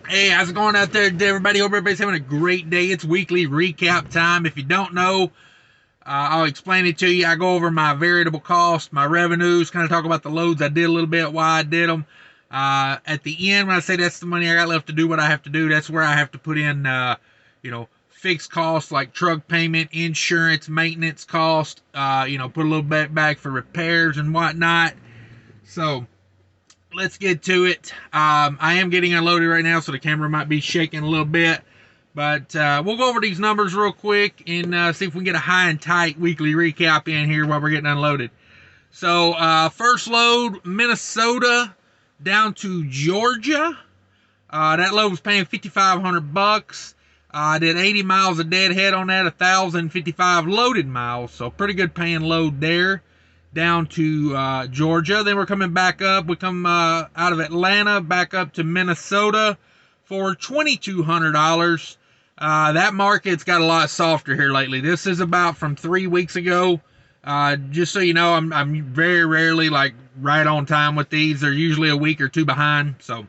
Hey, how's it going out there, everybody? Hope everybody's having a great day. It's weekly recap time. If you don't know, I'll explain it to you. I go over my variable cost, my revenues, kind of talk about the loads I did a little bit, why I did them. At the end, when I say that's the money I got left to do what I have to do, that's where I have to put in, fixed costs like truck payment, insurance, maintenance cost. Put a little bit back for repairs and whatnot. So let's get to it. I am getting unloaded right now, so the camera might be shaking a little bit. But we'll go over these numbers real quick and see if we can get a high and tight weekly recap in here while we're getting unloaded. So first load, Minnesota down to Georgia. That load was paying $5,500. I did 80 miles of deadhead on that, 1,055 loaded miles. So pretty good paying load there. Down to Georgia. Then we're coming back up. We come out of Atlanta back up to Minnesota for $2,200. That market's got a lot softer here lately. This is about from 3 weeks ago. Just so you know, I'm very rarely like right on time with these. They're usually a week or two behind. So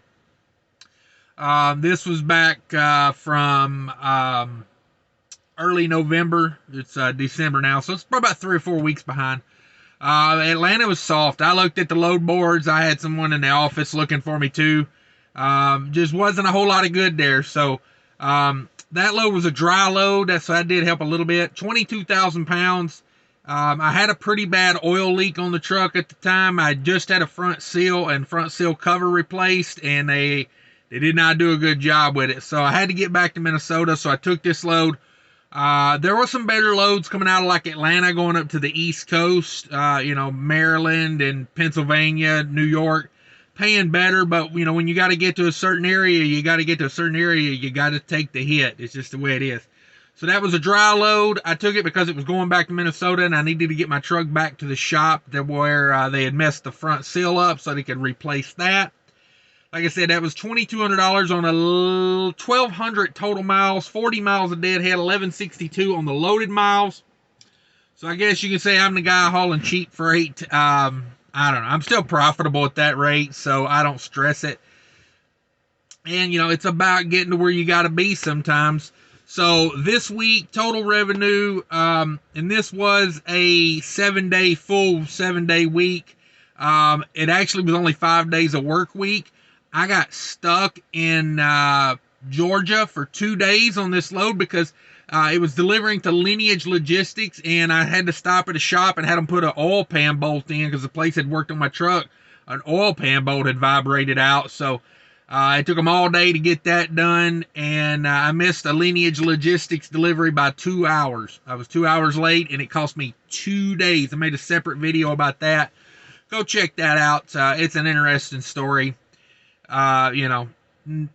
this was back from early November. It's December now, so it's probably about 3 or 4 weeks behind. Atlanta was soft. I looked at the load boards. I had someone in the office looking for me too. Just wasn't a whole lot of good there. So that load was a dry load. So that did help a little bit. 22,000 pounds. I had a pretty bad oil leak on the truck at the time. I just had a front seal and front seal cover replaced, and they did not do a good job with it. So I had to get back to Minnesota. So I took this load. There were some better loads coming out of like Atlanta going up to the East Coast, Maryland and Pennsylvania, New York, paying better. But, when you got to get to a certain area, you got to take the hit. It's just the way it is. So that was a dry load. I took it because it was going back to Minnesota and I needed to get my truck back to the shop where they had messed the front seal up so they could replace that. Like I said, that was $2,200 on a 1,200 total miles, 40 miles of deadhead, 1,162 on the loaded miles. So I guess you can say I'm the guy hauling cheap freight. I don't know. I'm still profitable at that rate, so I don't stress it. And, it's about getting to where you got to be sometimes. So this week, total revenue, and this was a full 7-day week. It actually was only 5 days a work week. I got stuck in Georgia for 2 days on this load because it was delivering to Lineage Logistics, and I had to stop at a shop and had them put an oil pan bolt in because the place had worked on my truck. An oil pan bolt had vibrated out, so it took them all day to get that done, and I missed a Lineage Logistics delivery by 2 hours. I was 2 hours late, and it cost me 2 days. I made a separate video about that. Go check that out. It's an interesting story. What do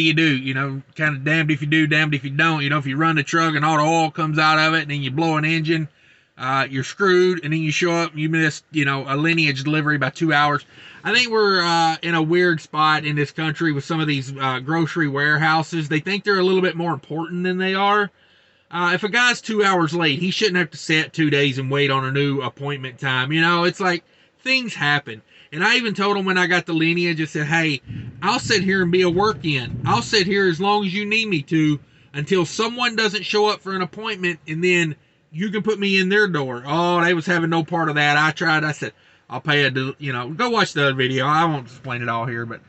you do? Kind of damned if you do, damned if you don't. If you run the truck and all the oil comes out of it and then you blow an engine, you're screwed. And then you show up and you miss, a Lineage delivery by 2 hours. I think we're in a weird spot in this country with some of these grocery warehouses. They think they're a little bit more important than they are. If a guy's 2 hours late, he shouldn't have to sit 2 days and wait on a new appointment time. It's like things happen. And I even told him when I got the Lineage, I said, hey, I'll sit here and be a work-in. I'll sit here as long as you need me to until someone doesn't show up for an appointment, and then you can put me in their door. Oh, they was having no part of that. I tried. I said, I'll pay go watch the other video. I won't explain it all here, but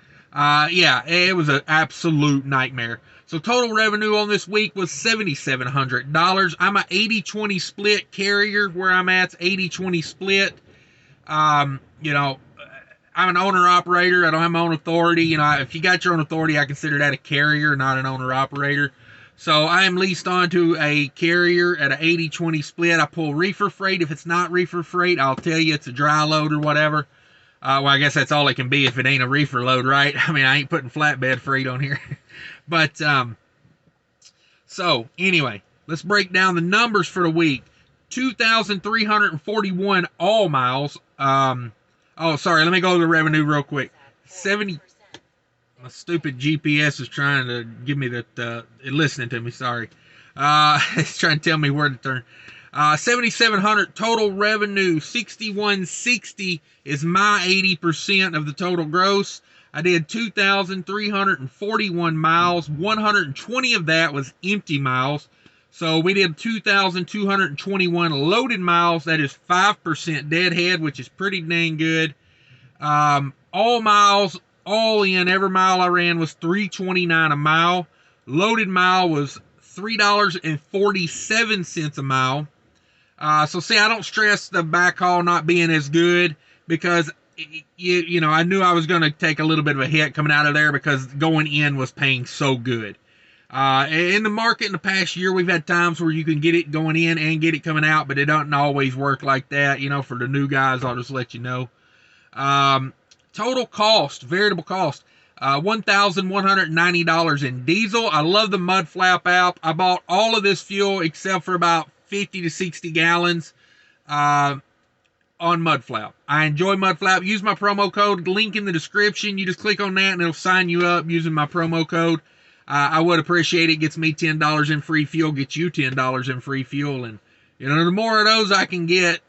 yeah, it was an absolute nightmare. So total revenue on this week was $7,700. I'm a 80-20 split carrier where I'm at. 80-20 split. I'm an owner-operator. I don't have my own authority. If you got your own authority, I consider that a carrier, not an owner-operator. So I am leased onto a carrier at an 80-20 split. I pull reefer freight. If it's not reefer freight, I'll tell you it's a dry load or whatever. Well, I guess that's all it can be if it ain't a reefer load, right? I mean, I ain't putting flatbed freight on here. But, so, anyway, let's break down the numbers for the week. 2,341 all miles. Oh, sorry, let me go to the revenue real quick. 70. My stupid GPS is trying to give me that, listening to me, sorry. It's trying to tell me where to turn. 7,700 total revenue. 6,160 is my 80% of the total gross. I did 2,341 miles. 120 of that was empty miles. So we did 2,221 loaded miles. That is 5% deadhead, which is pretty dang good. All miles, all in, every mile I ran was $3.29 a mile. Loaded mile was $3.47 a mile. So see, I don't stress the backhaul not being as good because you know, I knew I was going to take a little bit of a hit coming out of there because going in was paying so good. In the market in the past year, we've had times where you can get it going in and get it coming out, but it doesn't always work like that. You know, for the new guys, I'll just let you know. Total cost, variable cost, $1,190 in diesel. I love the Mudflap app. I bought all of this fuel except for about 50 to 60 gallons on Mudflap. I enjoy Mudflap. Use my promo code, link in the description. You just click on that and it'll sign you up using my promo code. I would appreciate it. It gets me $10 in free fuel, gets you $10 in free fuel. And, you know, the more of those I can get,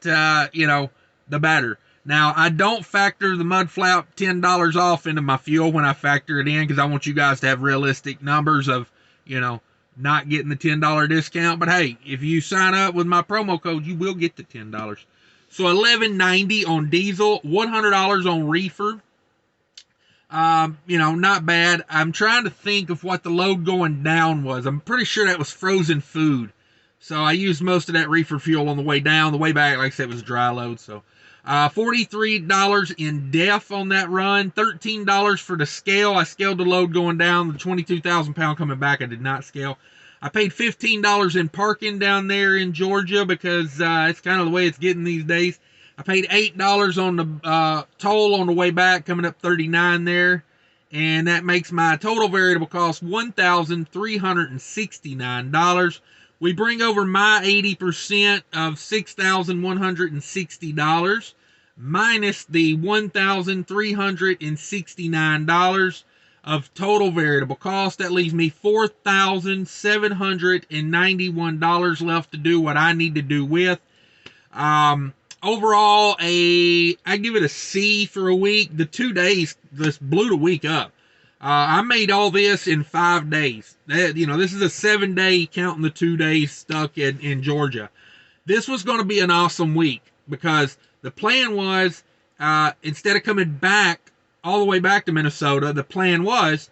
you know, the better. Now, I don't factor the Mudflap $10 off into my fuel when I factor it in because I want you guys to have realistic numbers of, you know, not getting the $10 discount. But, hey, if you sign up with my promo code, you will get the $10. So, $11.90 on diesel, $100 on reefer. You know, not bad. I'm trying to think of what the load going down was. I'm pretty sure that was frozen food. So, I used most of that reefer fuel on the way down. The way back, like I said, it was dry load. So, $43 in def on that run. $13 for the scale. I scaled the load going down. The 22,000 pound coming back, I did not scale. I paid $15 in parking down there in Georgia because it's kind of the way it's getting these days. I paid $8 on the toll on the way back, coming up $39 there. And that makes my total variable cost $1,369. We bring over my 80% of $6,160 minus the $1,369 of total variable cost. That leaves me $4,791 left to do what I need to do with. Overall, I give it a C for a week. The 2 days just blew the week up. I made all this in 5 days. You know, this is a 7-day, counting the 2 days stuck in Georgia. This was going to be an awesome week because the plan was, instead of coming back all the way back to Minnesota, the plan was,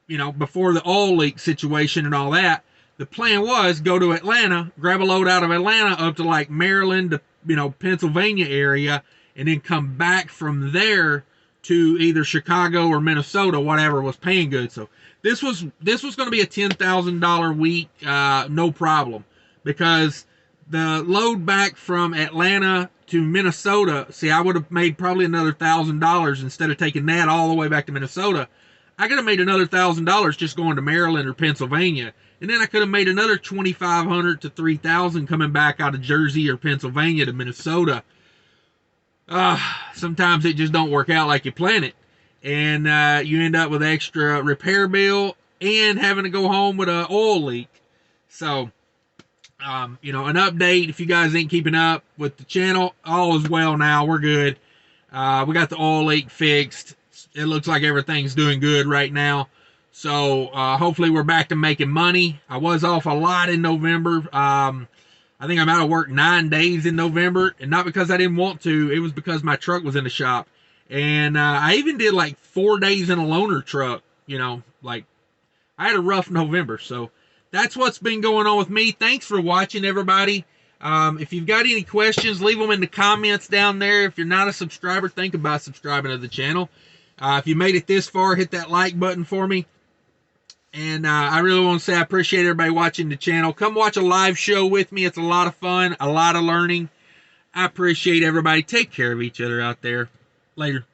you know, before the oil leak situation and all that, the plan was go to Atlanta, grab a load out of Atlanta up to like Maryland to, you know, Pennsylvania area, and then come back from there to either Chicago or Minnesota, whatever was paying good. So this was going to be a $10,000 week, no problem, because the load back from Atlanta to Minnesota, see, I would have made probably another $1,000 instead of taking that all the way back to Minnesota. I could have made another $1,000 just going to Maryland or Pennsylvania, and then I could have made another $2,500 to $3,000 coming back out of Jersey or Pennsylvania to Minnesota. Sometimes it just don't work out like you plan it, and you end up with extra repair bill and having to go home with an oil leak. So, you know, an update, if you guys ain't keeping up with the channel, all is well now. We're good. We got the oil leak fixed. It looks like everything's doing good right now. So, hopefully we're back to making money. I was off a lot in November. I think I'm out of work 9 days in November, and not because I didn't want to. It was because my truck was in the shop. And I even did like 4 days in a loaner truck, you know, like I had a rough November. So that's what's been going on with me. Thanks for watching, everybody. If you've got any questions, leave them in the comments down there. If you're not a subscriber, think about subscribing to the channel. If you made it this far, hit that like button for me. And I really want to say I appreciate everybody watching the channel. Come watch a live show with me. It's a lot of fun, a lot of learning. I appreciate everybody. Take care of each other out there. Later.